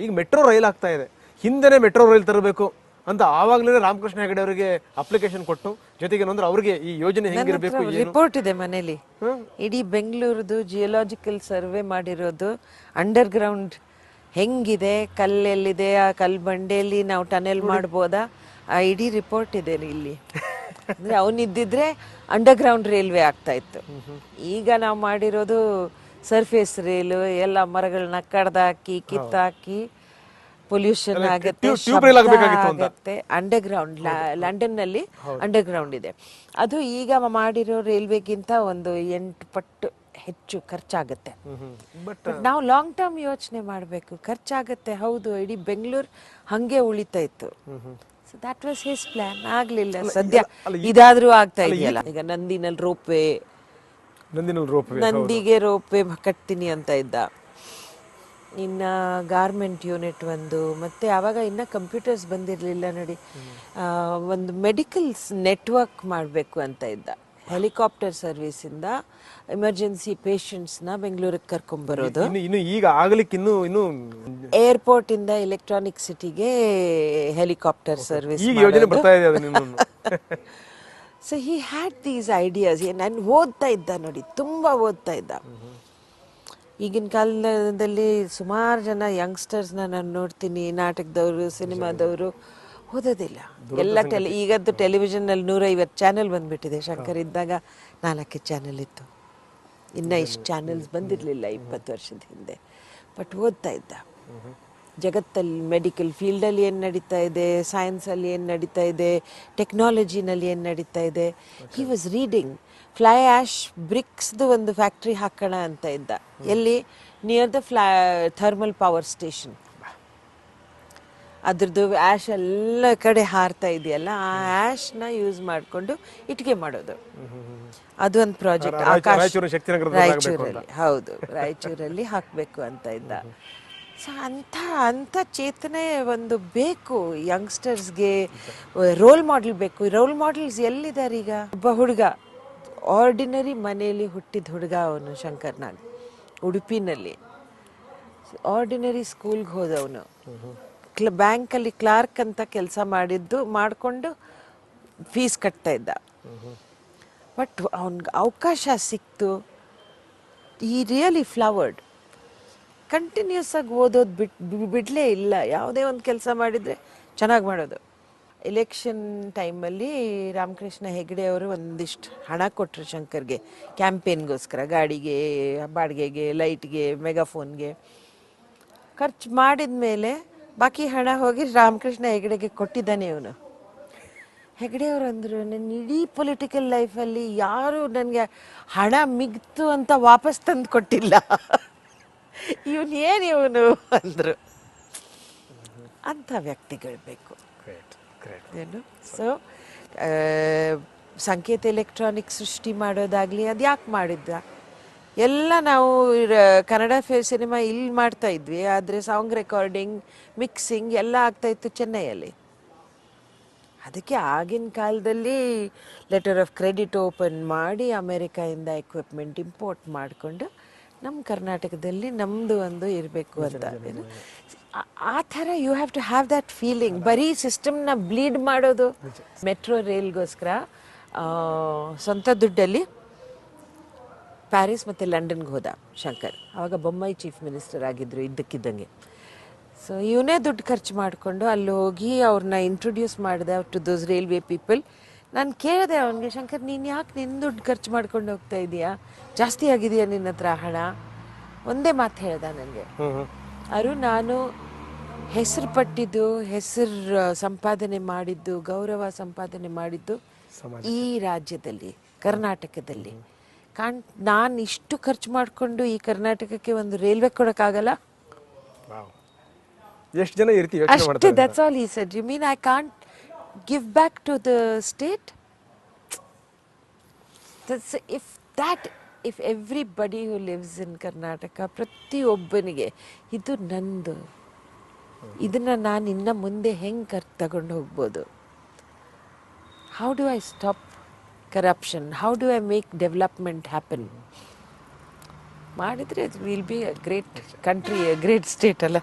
ಈಗ metro rail ಆಗ್ತಾ ಇದೆ, ಹಿಂದೆನೇ ಮೆಟ್ರೋ ರೈಲ್ ತರಬೇಕು ಅಂತ ಆವಾಗಲೇ ರಾಮಕೃಷ್ಣ ಹೆಗಡೆ ಅವರಿಗೆ ಅಪ್ಲಿಕೇಶನ್ ಕೊಟ್ಟು, ಜೊತೆಗೆ ಅಂದ್ರೆ ಅವರಿಗೆ ಈ ಯೋಜನೆ ಹೆಂಗಿರಬೇಕು ರಿಪೋರ್ಟ್ ಇದೆ ಮನೇಲಿ. ಇಡೀ ಬೆಂಗಳೂರದು ಜಿಯೋಲಾಜಿಕಲ್ ಸರ್ವೆ ಮಾಡಿರೋದು, ಅಂಡರ್ ಗ್ರೌಂಡ್ ಹೆಂಗಿದೆ, ಕಲ್ಲೆಲ್ಲಿದೆ, ಆ ಕಲ್ ಬಂಡೆಯಲ್ಲಿ ನಾವು ಟನೆಲ್ ಮಾಡ್ಬೋದಾ, ಆ ಇಡೀ ರಿಪೋರ್ಟ್ ಇದೆ ಇಲ್ಲಿ. ಅಂದ್ರೆ ಅವನಿದ್ದಿದ್ರೆ ಅಂಡರ್ ಗ್ರೌಂಡ್ ರೈಲ್ವೆ ಆಗ್ತಾ ಇತ್ತು. ಈಗ ನಾವು ಮಾಡಿರೋದು ಸರ್ಫೇಸ್ ರೈಲು, ಎಲ್ಲ ಮರಗಳನ್ನ ಕಡ್ದಾಕಿ ಕಿತ್ತಾಕಿ ಪೊಲ್ಯೂಷನ್ ಆಗುತ್ತೆ, ಆಗುತ್ತೆ. ಅಂಡರ್ ಗ್ರೌಂಡ್ ಲಂಡನ್ ನಲ್ಲಿ ಅಂಡರ್ ಗ್ರೌಂಡ್ ಇದೆ. ಅದು ಈಗ ಮಾಡಿರೋ ರೈಲ್ವೆಗಿಂತ ಒಂದು 8 ಪಟ್ಟು ಹೆಚ್ಚು ಖರ್ಚಾಗುತ್ತೆ. ಬಟ್ ನಾವು ಲಾಂಗ್ ಟರ್ಮ್ ಯೋಚನೆ ಮಾಡಬೇಕು. ಖರ್ಚಾಗತ್ತೆ ಹೌದು, ಇಡೀ ಬೆಂಗಳೂರು ಹಂಗೆ ಉಳಿತಾ ಇತ್ತು. So that was his plan. ಆಗ್ಲಿಲ್ಲ, ಸದ್ಯ ಇದಾದ್ರೂ ಆಗ್ತಾ ಇದೆಯಲ್ಲ. ಈಗ ನಂದಿನಲ್ಲಿ ರೋಪ್ವೇ, ನಂದಿಗೆ ರೋಪ್ವೇ ಕಟ್ತೀನಿ ಅಂತ ಇದ್ದ. ಇನ್ನು ಗಾರ್ಮೆಂಟ್ ಯೂನಿಟ್ ಒಂದು, ಮತ್ತು ಆವಾಗ ಇನ್ನು ಕಂಪ್ಯೂಟರ್ಸ್ ಬಂದಿರಲಿಲ್ಲ ನೋಡಿ, ಒಂದು ಮೆಡಿಕಲ್ಸ್ ನೆಟ್ವರ್ಕ್ ಮಾಡಬೇಕು ಅಂತ ಇದ್ದ. ಹೆಲಿಕಾಪ್ಟರ್ ಸರ್ವಿಸಿಂದ ಎಮರ್ಜೆನ್ಸಿ ಪೇಷಂಟ್ಸ್ನ ಬೆಂಗಳೂರಿಗೆ ಕರ್ಕೊಂಬರೋದು. ಇನ್ನು ಈಗ ಆಗ್ಲಿಕ್ಕೆ ಇನ್ನು ಏರ್ಪೋರ್ಟಿಂದ ಎಲೆಕ್ಟ್ರಾನಿಕ್ ಸಿಟಿಗೆ helicopter service. So he had these ideas. ನಾನು ಓದ್ತಾ ಇದ್ದ ನೋಡಿ, ತುಂಬ ಓದ್ತಾ ಇದ್ದ. ಈಗಿನ ಕಾಲದಲ್ಲಿ ಸುಮಾರು ಜನ ಯಂಗ್ಸ್ಟರ್ಸ್ನ ನಾನು ನೋಡ್ತೀನಿ, ನಾಟಕದವರು, ಸಿನಿಮಾದವರು ಓದೋದಿಲ್ಲ. ಎಲ್ಲ ಈಗದ್ದು ಟೆಲಿವಿಷನ್ನಲ್ಲಿ 150 ಚಾನೆಲ್ ಬಂದುಬಿಟ್ಟಿದೆ. ಶಂಕರ್ ಇದ್ದಾಗ 4 ಚಾನೆಲ್ ಇತ್ತು, ಇನ್ನು ಇಷ್ಟು ಚಾನೆಲ್ಸ್ ಬಂದಿರಲಿಲ್ಲ 20 ವರ್ಷದ ಹಿಂದೆ. ಬಟ್ ಓದ್ತಾ ಇದ್ದ. ಜಗತ್ತಲ್ಲಿ ಮೆಡಿಕಲ್ ಫೀಲ್ಡಲ್ಲಿ ಏನು ನಡೀತಾ ಇದೆ, ಸೈನ್ಸಲ್ಲಿ ಏನು ನಡೀತಾ ಇದೆ, ಟೆಕ್ನಾಲಜಿನಲ್ಲಿ ಏನು ನಡೀತಾ ಇದೆ. He was reading. Fly ash ಬ್ರಿಕ್ಸ್ದು ಒಂದು ಫ್ಯಾಕ್ಟ್ರಿ ಹಾಕೋಣ ಅಂತ ಇದ್ದ. ಎಲ್ಲಿ? Near the thermal power station. ಅದ್ರದ್ದು ಆ್ಯಶ್ ಎಲ್ಲ ಕಡೆ ಹಾರ್ತಾ ಇದೆಯಲ್ಲ, ಆ ಆ್ಯಶ್ನ ಯೂಸ್ ಮಾಡಿಕೊಂಡು ಇಟ್ಟಿಗೆ ಮಾಡೋದು. ಅದು ಒಂದು ಪ್ರಾಜೆಕ್ಟ್ ರಾಯಚೂರಲ್ಲಿ, ಹೌದು, ರಾಯಚೂರಲ್ಲಿ ಹಾಕಬೇಕು ಅಂತ ಇದ್ದ. ಸೊ ಅಂಥ ಚೇತನೆ ಒಂದು ಬೇಕು ಯಂಗ್ಸ್ಟರ್ಸ್ಗೆ. ರೋಲ್ ಮಾಡೆಲ್ ಬೇಕು. ರೋಲ್ ಮಾಡೆಲ್ಸ್ ಎಲ್ಲಿದ್ದಾರೆ ಈಗ? ಒಬ್ಬ ಹುಡುಗ, ಆರ್ಡಿನರಿ ಮನೆಯಲ್ಲಿ ಹುಟ್ಟಿದ ಹುಡುಗ ಅವನು, ಶಂಕರ್ನಾಗ್, ಉಡುಪಿನಲ್ಲಿ ಆರ್ಡಿನರಿ ಸ್ಕೂಲ್ಗೆ ಹೋದವನು. ಬ್ಯಾಂಕಲ್ಲಿ ಕ್ಲಾರ್ಕ್ ಅಂತ ಕೆಲಸ ಮಾಡಿಕೊಂಡು ಫೀಸ್ ಕಟ್ತಾ ಇದ್ದ. ಬಟ್ ಅವನಿಗೆ ಅವಕಾಶ ಸಿಕ್ತು. ಈ ರಿಯಲಿ ಫ್ಲವರ್ಡ್. ಕಂಟಿನ್ಯೂಸ್ ಆಗಿ ಓದೋದು ಬಿಡಲೇ ಇಲ್ಲ. ಯಾವುದೇ ಒಂದು ಕೆಲಸ ಮಾಡಿದರೆ ಚೆನ್ನಾಗಿ ಮಾಡೋದು. ಎಲೆಕ್ಷನ್ ಟೈಮಲ್ಲಿ ರಾಮಕೃಷ್ಣ ಹೆಗಡೆ ಅವರು ಒಂದಿಷ್ಟು ಹಣ ಕೊಟ್ಟರು ಶಂಕರ್ಗೆ, ಕ್ಯಾಂಪೇನ್ಗೋಸ್ಕರ, ಗಾಡಿಗೆ, ಬಾಡಿಗೆಗೆ, ಲೈಟ್ಗೆ, ಮೆಗಾಫೋನ್ಗೆ. ಖರ್ಚು ಮಾಡಿದ ಮೇಲೆ ಬಾಕಿ ಹಣ ಹೋಗಿ ರಾಮಕೃಷ್ಣ ಹೆಗಡೆಗೆ ಕೊಟ್ಟಿದ್ದಾನೆ ಇವನು. ಹೆಗಡೆ ಅವರು ಅಂದರು, ನನ್ನ ಇಡೀ ಪೊಲಿಟಿಕಲ್ ಲೈಫಲ್ಲಿ ಯಾರೂ ನನಗೆ ಹಣ ಮಿಗ್ತು ಅಂತ ವಾಪಸ್ ತಂದು ಕೊಟ್ಟಿಲ್ಲ. ಇವನು ಅಂದರು. ಅಂಥ ವ್ಯಕ್ತಿಗಳು ಬೇಕು. ಏನು? ಸೊ ಸಂಕೇತ ಎಲೆಕ್ಟ್ರಾನಿಕ್ ಸೃಷ್ಟಿ ಮಾಡೋದಾಗಲಿ, ಅದು ಯಾಕೆ ಮಾಡಿದ್ದ? ಎಲ್ಲ ನಾವು ಕನ್ನಡ ಸಿನಿಮಾ ಇಲ್ಲಿ ಮಾಡ್ತಾ ಇದ್ವಿ, ಆದರೆ ಸಾಂಗ್ ರೆಕಾರ್ಡಿಂಗ್, ಮಿಕ್ಸಿಂಗ್ ಎಲ್ಲ ಆಗ್ತಾಯಿತ್ತು ಚೆನ್ನೈಯಲ್ಲಿ. ಅದಕ್ಕೆ ಆಗಿನ ಕಾಲದಲ್ಲಿ ಲೆಟರ್ ಆಫ್ ಕ್ರೆಡಿಟ್ ಓಪನ್ ಮಾಡಿ ಅಮೇರಿಕಾಯಿಂದ ಎಕ್ವಿಪ್ಮೆಂಟ್ ಇಂಪೋರ್ಟ್ ಮಾಡಿಕೊಂಡು ನಮ್ಮ ಕರ್ನಾಟಕದಲ್ಲಿ ನಮ್ಮದು ಒಂದು ಇರಬೇಕು ಅಂತ. ಆ ಥರ you have to have that feeling. ಬರೀ ಸಿಸ್ಟಮ್ನ ಬ್ಲೀಡ್ ಮಾಡೋದು. ಮೆಟ್ರೋ ರೈಲ್ಗೋಸ್ಕರ ಸ್ವಂತ ದುಡ್ಡಲ್ಲಿ ಪ್ಯಾರಿಸ್ ಮತ್ತು ಲಂಡನ್ಗೆ ಹೋದ ಶಂಕರ್. ಆವಾಗ ಬೊಮ್ಮಾಯಿ ಚೀಫ್ ಮಿನಿಸ್ಟರ್ ಆಗಿದ್ದರು ಇದ್ದಕ್ಕಿದ್ದಂಗೆ. ಸೊ ಇವನೇ ದುಡ್ಡು ಖರ್ಚು ಮಾಡಿಕೊಂಡು ಅಲ್ಲಿ ಹೋಗಿ ಅವ್ರನ್ನ ಇಂಟ್ರೊಡ್ಯೂಸ್ ಮಾಡಿದೆ ಟು ದೋಸ್ ರೈಲ್ವೆ ಪೀಪಲ್. ನಾನು ಕೇಳಿದೆ ಅವನಿಗೆ, ಶಂಕರ್ ನೀನು ಯಾಕೆ ನಿನ್ನ ದುಡ್ಡು ಖರ್ಚು ಮಾಡ್ಕೊಂಡು ಹೋಗ್ತಾ ಇದೀಯಾ, ಜಾಸ್ತಿ ಆಗಿದೆಯಾ ನಿನ್ನ ಹತ್ರ ಹಣ? ಒಂದೇ ಮಾತು ಹೇಳ್ದ ನನಗೆ, ನಾನು ಹೆಸರು ಪಟ್ಟಿದ್ದು, ಹೆಸರು ಸಂಪಾದನೆ ಮಾಡಿದ್ದು, ಗೌರವ ಸಂಪಾದನೆ ಮಾಡಿದ್ದು ಈ ರಾಜ್ಯದಲ್ಲಿ, ಕರ್ನಾಟಕದಲ್ಲಿ. ನಾನು ಇಷ್ಟು ಖರ್ಚು ಮಾಡಿಕೊಂಡು ಈ ಕರ್ನಾಟಕಕ್ಕೆ ಒಂದು ರೈಲ್ವೆ ಕೊಡೋಕ್ಕಾಗಲ್ಲ. ಎಷ್ಟು ಜನ ಇರ್ತೀವಿ ಅಷ್ಟೇ. That's all he said. You mean I can't give back to the state? If everybody who lives in Karnataka, ಪ್ರತಿಯೊಬ್ಬನಿಗೆ ಇದು ನಂದು, ಇದನ್ನು ನಾನು ಇನ್ನು ಮುಂದೆ ಹೆಂಗೆ ತಗೊಂಡು ಹೋಗ್ಬೋದು? How do I stop corruption? How do I make development happen? ಮಾಡಿದರೆ will be a great country, a great state ಅಲ್ಲ.